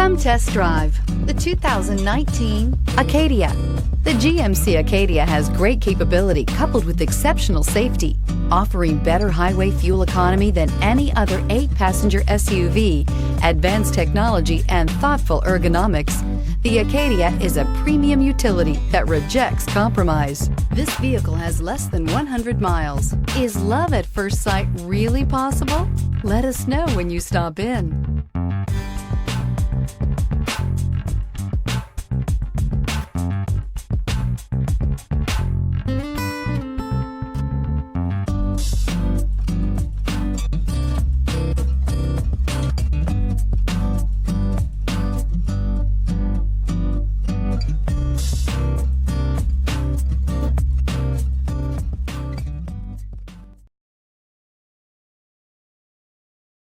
Come test drive the 2019 Acadia. The GMC Acadia has great capability coupled with exceptional safety, offering better highway fuel economy than any other 8-passenger SUV, advanced technology, and thoughtful ergonomics. The Acadia is a premium utility that rejects compromise. This vehicle has less than 100 miles. Is love at first sight really possible? Let us know when you stop in.